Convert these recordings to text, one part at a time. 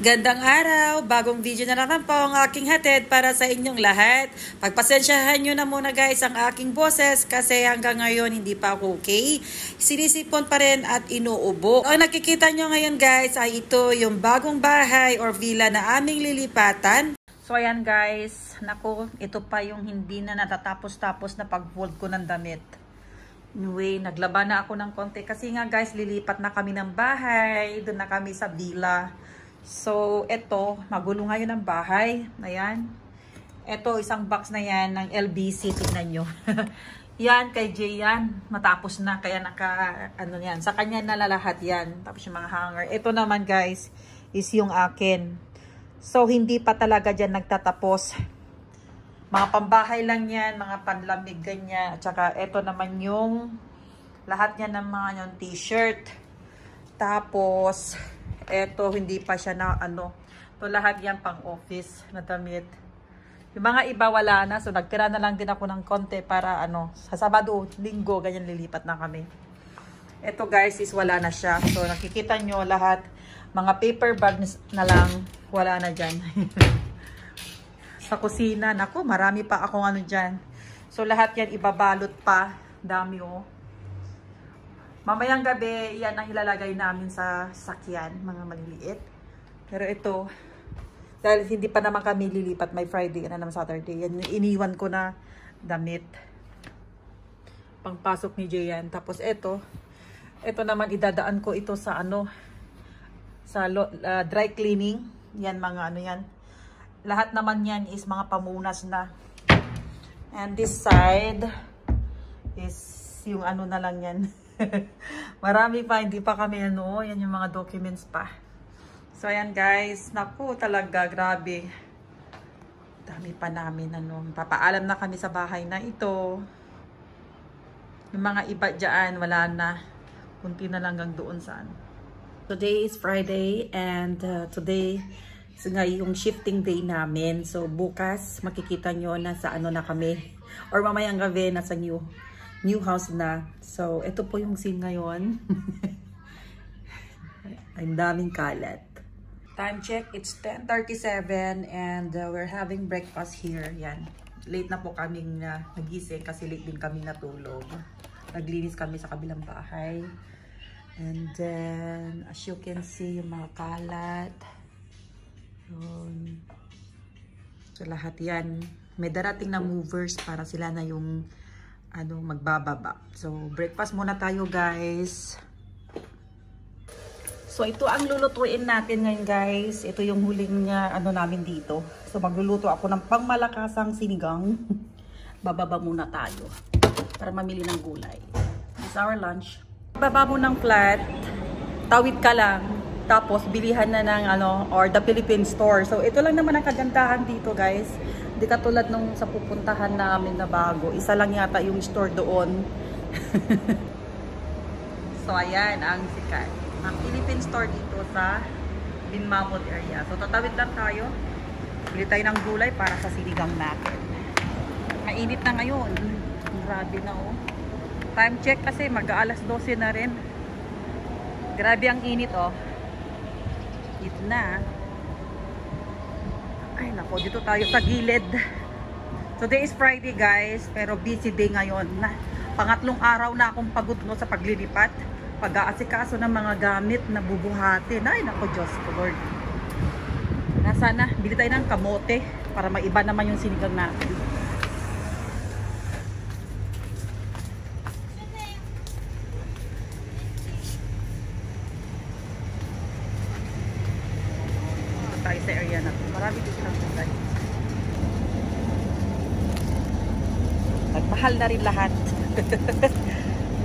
Gandang araw! Bagong video na naman po ang aking hatid para sa inyong lahat. Pagpasensyahan nyo na muna guys ang aking boses kasi hanggang ngayon hindi pa ako okay. Sinisipon pa rin at inuubo. Ang nakikita nyo ngayon guys ay ito yung bagong bahay or villa na aming lilipatan. So ayan guys, naku, ito pa yung hindi na natatapos-tapos na pag-fold ko ng damit. Anyway, naglaba na ako ng konti kasi nga guys, lilipat na kami ng bahay. Doon na kami sa villa. So, ito, magulo ngayon ang bahay. Ayan. Ito, isang box na yan ng LBC. Tignan nyo. Yan, kay Jay yan. Matapos na. Kaya ano yan. Sa kanya nalalahat yan. Tapos yung mga hanger. Ito naman guys, is yung akin. So, hindi pa talaga dyan nagtatapos. Mga pambahay lang yan. Mga panlamig ganyan. At saka, ito naman yung lahat yan ng mga yung t-shirt. Tapos, eto, hindi pa siya na ano. To lahat yan pang office na damit. Yung mga iba wala na. So, nagtira na lang din ako ng konti para ano, sa Sabado, Linggo, ganyan lilipat na kami. Eto guys, is wala na siya. So, nakikita nyo lahat. Mga paper bags na lang. Wala na dyan. Sa kusina, naku, marami pa akong ano dyan. So, lahat yan ibabalot pa. Dami oh. Mamayang gabi, yan ang ilalagay namin sa sakyan, mga maliliit. Pero ito, dahil hindi pa naman kami lilipat, may Friday na naman Saturday. Yan, iniwan ko na damit. Pangpasok ni Jayan. Tapos ito naman idadaan ko ito sa ano, sa dry cleaning. Yan mga ano yan. Lahat naman yan is mga pamunas na. And this side is yung ano na lang yan. Marami pa, hindi pa kami ano, yan yung mga documents pa. So ayan guys, naku talaga, grabe. Dami pa namin ano, papaalam na kami sa bahay na ito. Yung mga iba dyan, wala na. Kunti na lang hanggang doon saan. Today is Friday and today is nga yung shifting day namin. So bukas makikita nyo na sa ano na kami. Or mamayang gabi na sa new house na. So, ito po yung scene ngayon. Ang daming kalat. Time check, it's 10:37 and we're having breakfast here. Yan. Late na po kaming nagising kasi late din kami natulog. Naglinis kami sa kabilang bahay. And then, as you can see, yung mga kalat. Yun. So, lahat yan. May darating na movers para sila na yung ano, magbababa. So, breakfast muna tayo, guys. So, ito ang lulutuin natin ngayon, guys. Ito yung huling ano namin dito. So, magluluto ako ng pangmalakasang sinigang. Bababa muna tayo para mamili ng gulay. This is our lunch. Baba mo ng flat. Tawid ka lang. Tapos, bilihan na ng ano, or the Philippine store. So, ito lang naman ang kagandahan dito, guys. Hindi katulad nung sa pupuntahan namin na bago. Isa lang yata yung store doon. So, ayan ang sikat. Ang Philippine store dito sa Binmamod area. So, tatawid lang tayo. Bili tayo ng gulay para sa sinigang natin. Mainit na ngayon. Grabe na oh. Time check kasi mag-aalas 12 na rin. Grabe ang init oh. Ito na. Ay nako, dito tayo sa gilid. Today is Friday guys, pero busy day ngayon. Pangatlong araw na akong pagod no sa paglilipat. Pag-aasikaso ng mga gamit na bubuhatin. Ay nako, Diyos ko Lord. Sana, bili tayo ng kamote para maiba naman yung sinigang natin. Tayo sa area na to. Marami dito silang gulay. Nagmahal na rin lahat.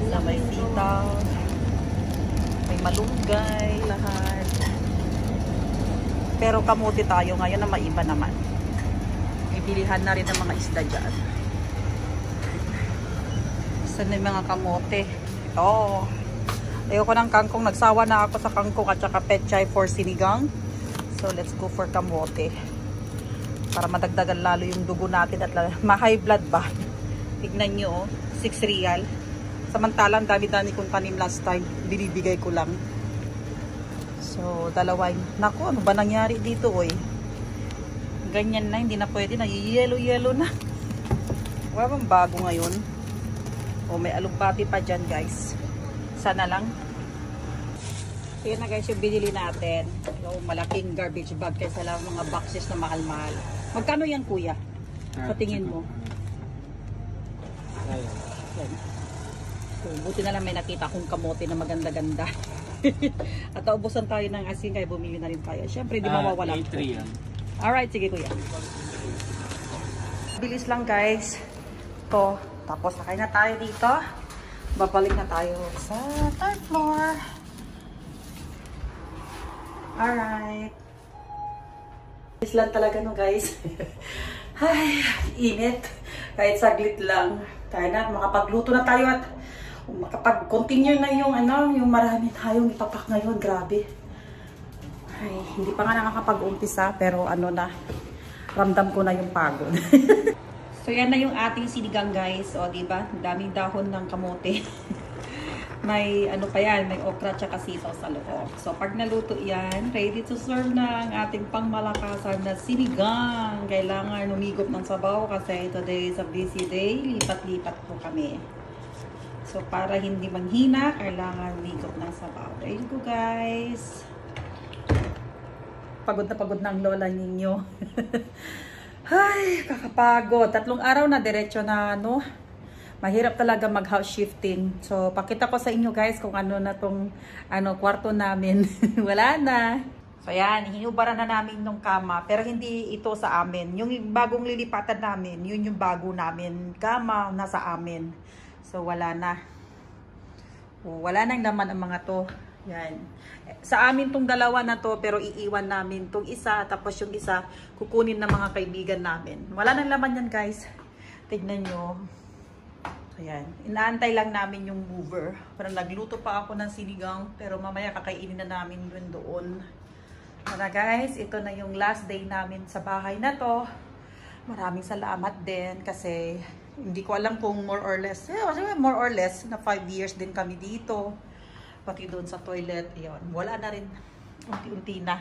Na may sitaw, may malunggay, lahat. Pero kamote tayo ngayon na maiba naman. Ibilihan na rin ng mga isda dyan. Saan yung mga kamote? Ito. Ayoko ng kangkong. Nagsawa na ako sa kangkong at saka pechay for sinigang. So, let's go for kamote. Para madagdagan lalo yung dugo natin at ma-high blood ba? Tignan nyo, 6 real. Samantalang dami-dami kong tanim last time. Binibigay ko lang. So, dalawa. Naku, ano ba nangyari dito, oy? Ganyan na, hindi na pwede na. Yellow na. Wala bang bago ngayon? O, may alugbati pa dyan, guys. Sana lang. So, yan na guys, yung binili natin. Yung malaking garbage bag kaysa lang mga boxes na mahal-mahal. Magkano yan, kuya? Sa tingin mo? Yan. So, buti na lang may nakita akong kamote na maganda-ganda. At naubusan tayo ng asin kaya bumili na rin tayo. Siyempre, di mawawala. Alright, sige kuya. Bilis lang guys. Ito. Tapos nakay na tayo dito. Babalik na tayo sa third floor. Alright. Bilis lang talaga no guys. Ay, init. Kahit saglit lang. Tayo na, makapagluto na tayo at makapag-continue na yung yung marami tayong ipapak ngayon. Grabe. Ay, hindi pa nga nakakapag-umpisa pero na, ramdam ko na yung pagod. So yan na yung ating sinigang guys. O diba? Daming dahon ng kamote. May pa yan, may okra tsaka sitaw sa loob. So pag naluto yan, ready to serve na ang ating pangmalakasan na sinigang. Kailangan umigop ng sabaw kasi today is a busy day. Lipat-lipat po kami. So para hindi manghina, kailangan umigop ng sabaw. There you go guys. Pagod na ang lola ninyo. Ay, kakapagod. 3 araw na diretso na mahirap talaga mag house shifting. So, pakita ko sa inyo guys kung ano na tong kwarto namin. Wala na. So, yan. Hinubaran na namin ng kama. Pero hindi ito sa amin. Yung bagong lilipatan namin, yun yung bago namin. Kama nasa amin. So, wala na. Wala nang laman ang mga to. Yan. Sa amin tong dalawa na to, pero iiwan namin tong isa, tapos yung isa, kukunin ng mga kaibigan namin. Wala nang laman yan guys. Tignan nyo. Ayan. Inaantay lang namin yung mover. Parang nagluto pa ako ng sinigang, pero mamaya kakainin na namin yun doon. Para guys, ito na yung last day namin sa bahay na to. Maraming salamat din kasi hindi ko alam kung more or less na 5 years din kami dito. Pati doon sa toilet, yun. Wala na rin. Unti-unti na.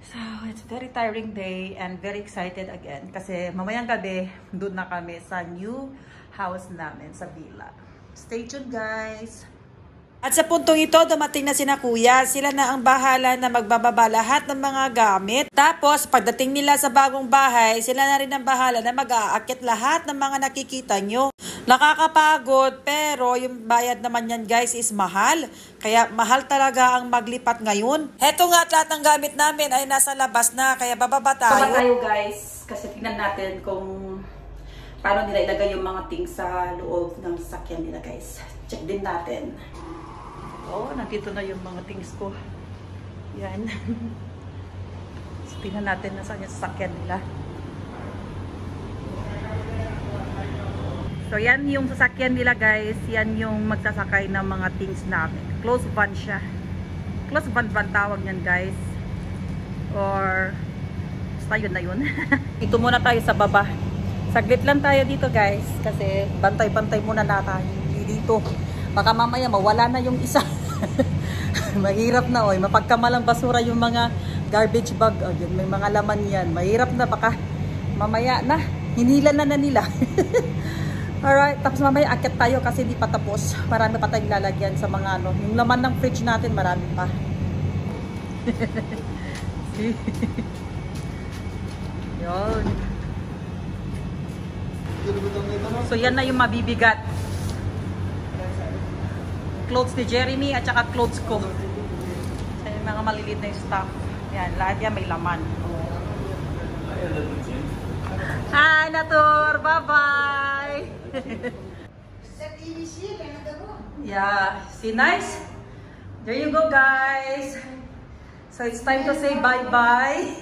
So, it's very tiring day and very excited again. Kasi mamayang gabi, doon na kami sa new house namin sa villa. Stay tuned, guys! At sa puntong ito, dumating na sina kuya. Sila na ang bahala na magbababa lahat ng mga gamit. Tapos, pagdating nila sa bagong bahay, sila na rin ang bahala na mag-aakit lahat ng mga nakikita nyo. Nakakapagod, pero yung bayad naman yan guys is mahal. Kaya mahal talaga ang maglipat ngayon. Heto nga at lahat ng gamit namin ay nasa labas na, kaya bababa tayo. Bababa tayo guys, kasi tingnan natin kung paano nila ilagay yung mga things sa loob ng sasakyan nila guys. Check din natin. Oh, nandito na yung mga things ko. Yan. So, tingnan natin na saan yung sasakyan nila. So, yan yung sasakyan nila guys. Yan yung magsasakay ng mga things namin. Close van siya. Close van tawag yan guys. Or, basta yun na yun. Dito muna tayo sa baba. Saglit lang tayo dito guys. Kasi bantay-bantay muna na tayo dito. Baka mamaya mawala na yung isa. Mahirap na oy. Mapagkamalang basura yung mga garbage bag. Oh, yun, may mga laman yan. Mahirap na. Baka mamaya na. Hinila na nila. Alright. Tapos mamaya akit tayo kasi di pa tapos. Marami pa tayong lalagyan sa mga yung laman ng fridge natin marami pa. Yun. So yan na yung mabibigat. Clothes ni Jeremy at saka clothes ko. So, yung mga maliliit na yung stuff. Yan, lahat yan may laman. Hi, Natur! Bye-bye! Yeah, see, nice? There you go, guys. So it's time to say bye-bye.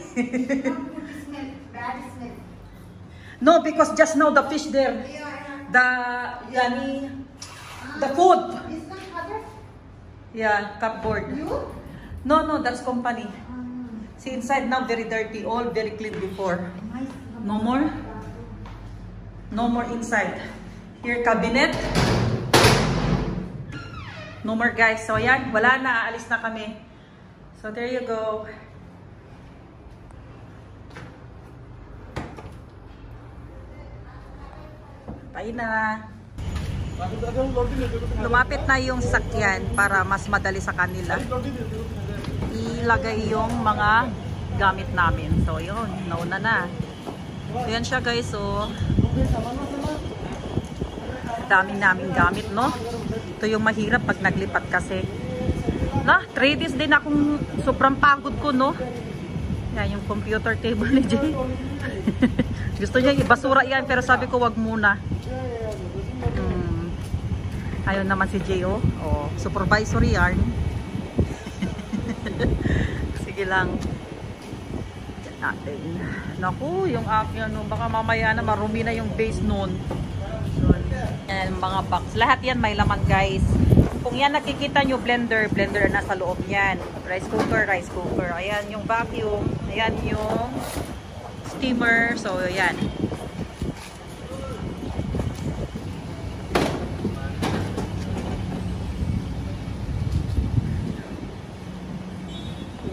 No, because just now the fish there. The food. Yeah, cupboard. You? No, that's company. See, inside now very dirty. All very clean before. No more? No more inside. Here, cabinet. No more guys. So, yan. Wala na. Aalis na kami. So there you go. Bye na. Lumapit na yung sakyan para mas madali sa kanila ilagay yung mga gamit namin. So yun, nauna na. So yan siya guys. So daming naming gamit, no? Ito yung mahirap pag naglipat kasi. 3 days din akong sobrang pagod ko, no? Yan yung computer table ni Jay. Gusto niya ibasura yan pero sabi ko wag muna. Ayun naman si Jay, oh. Supervisory yarn. Sige lang. Yan natin. Naku, yung aking ano, baka mamaya na marumi na yung base nun. Yan, mga box. Lahat yan may laman, guys. Kung yan nakikita nyo, blender na nasa loob yan. Rice cooker. Ayan yung vacuum. Ayan yung steamer. So, yan.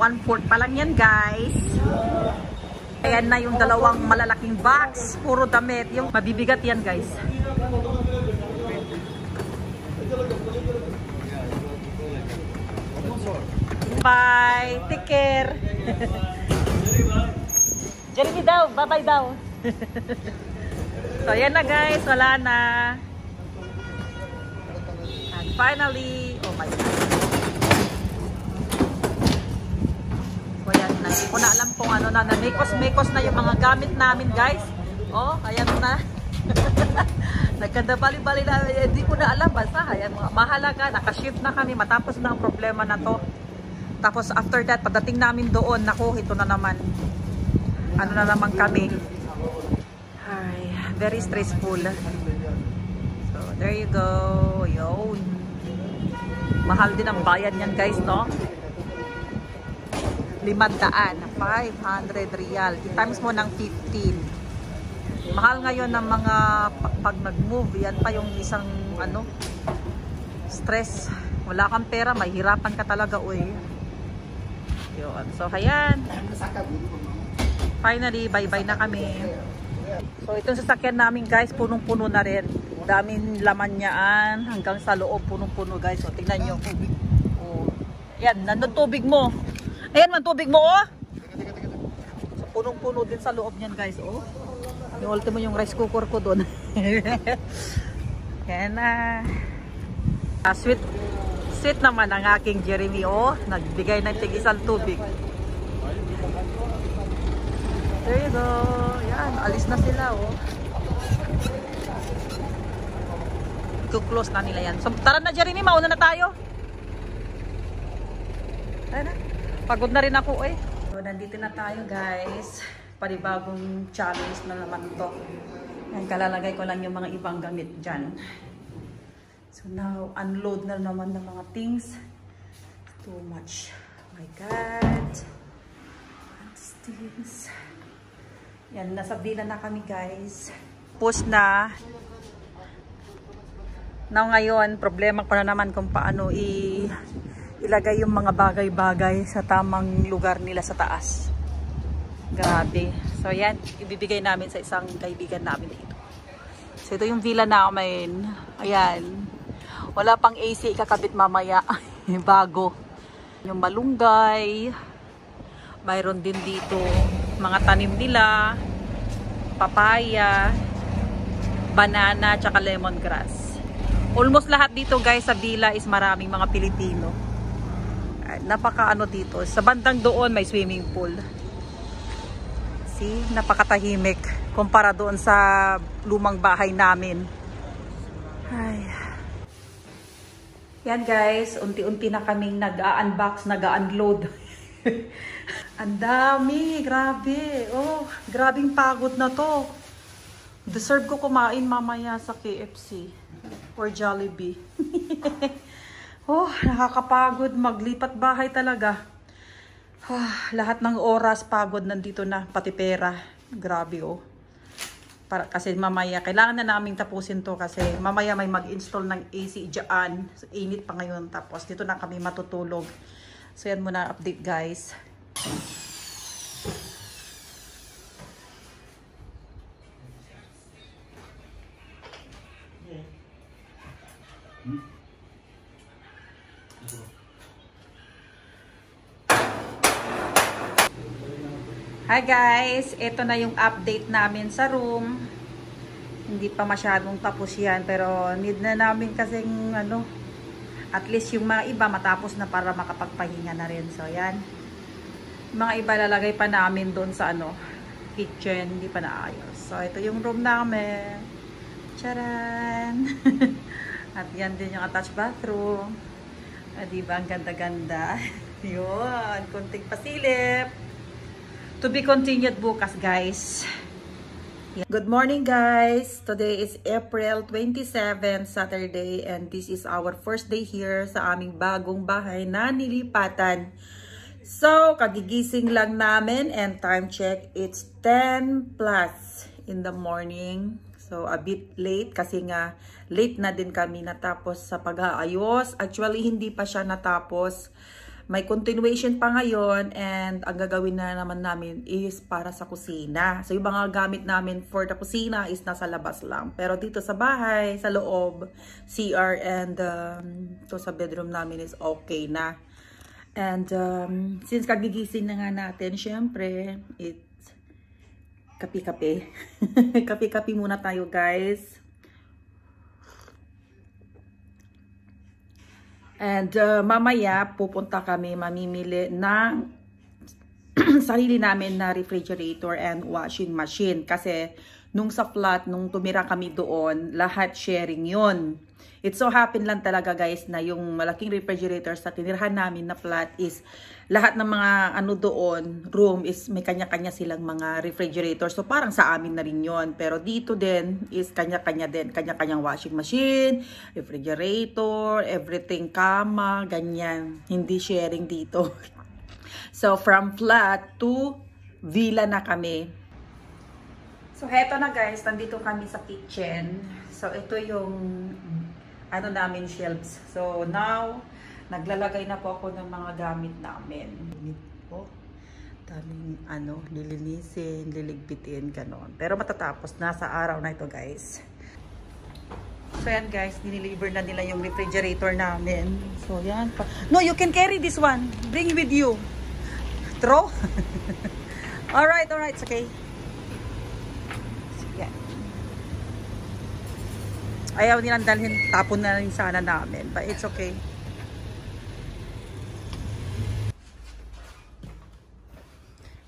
One-fourth pa lang yan, guys. Ayan na yung dalawang malalaking box. Puro damit. Yung mabibigat yan, guys. Bye. Take care. Jeremy daw. Bye-bye daw. So, ayan na, guys. Wala na. And finally, oh my God. So, ayan na. Hindi ko na alam kung ano na. Mekos na yung mga gamit namin, guys. Oh, ayan na. Nagkadabali-bali na. Hindi ko na alam. Basta, ayan. Mahalaga. Nakashift na kami. Matapos na ang problema na to. Tapos, after that, pagdating namin doon, naku, ito na naman. Ano na naman kami. Ay, very stressful. So, there you go. Yun. Mahal din ang bayad niyan, guys, no? 500 riyal. I-times mo ng 15. Mahal ngayon ng mga pag nag-move. Yan pa yung isang ano, stress. Wala kang pera, mahirapan ka talaga, uy. Yun. So, ayan. Finally, bye-bye na kami. So, itong sasakyan namin, guys, punong-puno na rin. Daming laman niyaan. Hanggang sa loob, punong-puno, guys. So, tingnan nyo. Oh. Yan, nandun tubig mo. Ayan man, tubig mo, oh. So, punong-puno din sa loob niyan, guys, oh. Yung ultimo yung rice cooker ko doon. Yan na. Sweet naman ang aking Jeremy, oh. Nagbigay ng tig-isang tubig. There you go. Yan, alis na sila, oh. I-close na nila yan. So, tara na, Jeremy, mauna na tayo. Tara na. Pagod na rin ako, eh. So, nandito na tayo, guys. Panibagong challenge na naman to. Yan, kalalagay ko lang yung mga ibang gamit dyan. So, now, unload na naman ng mga things. Too much. Oh my God. What's this? Yan, nasa villa na kami, guys. Post na. Now, ngayon, problema ko na naman kung paano ilagay yung mga bagay-bagay sa tamang lugar nila sa taas. Grabe. So, yan. Ibibigay namin sa isang kaibigan namin dito. So, ito yung villa namin. Ayan. Wala pang AC. Ikakabit mamaya. Bago. Yung malunggay. Mayroon din dito mga tanim nila. Papaya. Banana. Tsaka lemongrass. Almost lahat dito, guys, sa villa is maraming mga Pilipino. Napaka ano dito. Sa bandang doon may swimming pool. See, napakatahimik kumpara doon sa lumang bahay namin. Ay. Yan, guys, unti-unti na kaming nag-unbox, nag-unload. Ang dami, grabe. Oh, grabing pagod na to. Deserve ko kumain mamaya sa KFC or Jollibee. Oh, nakakapagod. Maglipat bahay talaga. Lahat ng oras pagod nandito na. Pati pera. Grabe, oh. Kasi mamaya, kailangan na naming tapusin to kasi mamaya may mag-install ng AC dyan. So, init pa ngayon. Tapos dito na kami matutulog. So yan muna update guys. Hi guys, ito na yung update namin sa room. Hindi pa masyadong tapos yan, pero need na namin kasing ano, at least yung mga iba matapos na para makapagpahinga na rin. So yan, mga iba lalagay pa namin doon sa ano, kitchen, hindi pa naayos. So ito yung room namin. Charan! At yan din yung attached bathroom. Diba, ang ganda-ganda. Yun, kunting pasilip. To be continued bukas, guys. Good morning, guys. Today is April 27, Saturday, and this is our first day here sa aming bagong bahay na nilipatan. So, kagigising lang namin and time check, it's 10 plus in the morning. So, a bit late kasi nga late na din kami natapos sa pag-aayos. Actually, hindi pa siya natapos. May continuation pa ngayon and ang gagawin na naman namin is para sa kusina. So yung mga gamit namin for the kusina is nasa labas lang. Pero dito sa bahay, sa loob, CR and to sa bedroom namin is okay na. And since kagigising na nga natin, syempre, it's kape-kape. Kape-kape muna tayo guys. And mamaya pupunta kami mamimili ng sarili namin na refrigerator and washing machine. Kasi nung sa flat, nung tumira kami doon, lahat sharing yun. It so happen lang talaga guys na yung malaking refrigerator sa tinirahan namin na flat is lahat ng mga ano doon, room is may kanya-kanya silang mga refrigerator. So parang sa amin na rin yun. Pero dito din is kanya-kanya din. Kanya-kanyang washing machine, refrigerator, everything, kama, ganyan. Hindi sharing dito. So from flat to villa na kami. So heto na guys, nandito kami sa kitchen. So ito yung ano namin shelves. So now, naglalagay na po ako ng mga gamit namin. Po, daming ano, lilinisin, liligpitin, ganon. Pero matatapos na sa araw na ito guys. So yan guys, diniliver na nila yung refrigerator namin. So yan pa. No, you can carry this one. Bring with you. Throw. Alright, it's okay. Ayaw nilang dalhin, tapon na rin sana namin. But it's okay.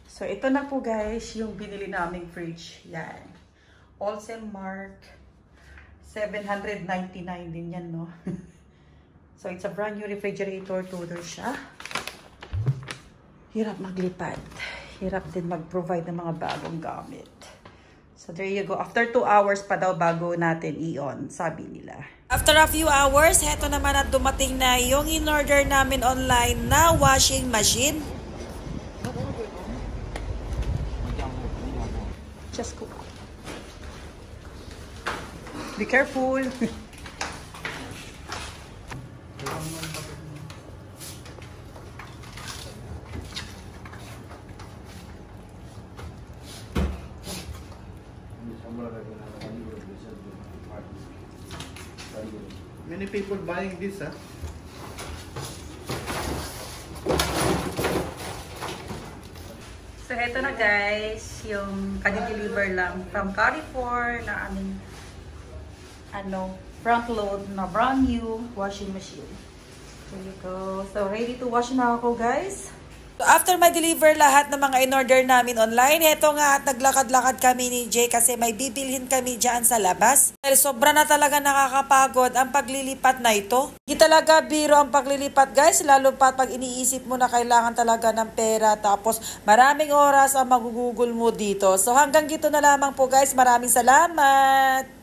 So, ito na po guys, yung binili naming fridge. Yan. Olsen Mark. 799 din yan, no? So, it's a brand new refrigerator. Two-door siya. Hirap maglipad. Hirap din mag-provide ng mga bagong gamit. So there you go. After 2 hours pa daw bago natin i-on, sabi nila. After a few hours, heto naman at dumating na yung in-order namin online na washing machine. Just go. Be careful. Many people buying this, huh? So, eto na guys, yung kadi-deliver lang from Carrefour na aming front load na brand new washing machine. There you go. So, ready to wash na ako guys. So, after ma-deliver lahat ng mga in-order namin online, eto nga at naglakad-lakad kami ni Jay kasi may bibilhin kami dyan sa labas. Dahil sobra na talaga nakakapagod ang paglilipat na ito. Hindi talaga biro ang paglilipat guys, lalo pa pag iniisip mo na kailangan talaga ng pera tapos maraming oras ang magugugol mo dito. So hanggang dito na lamang po guys, maraming salamat!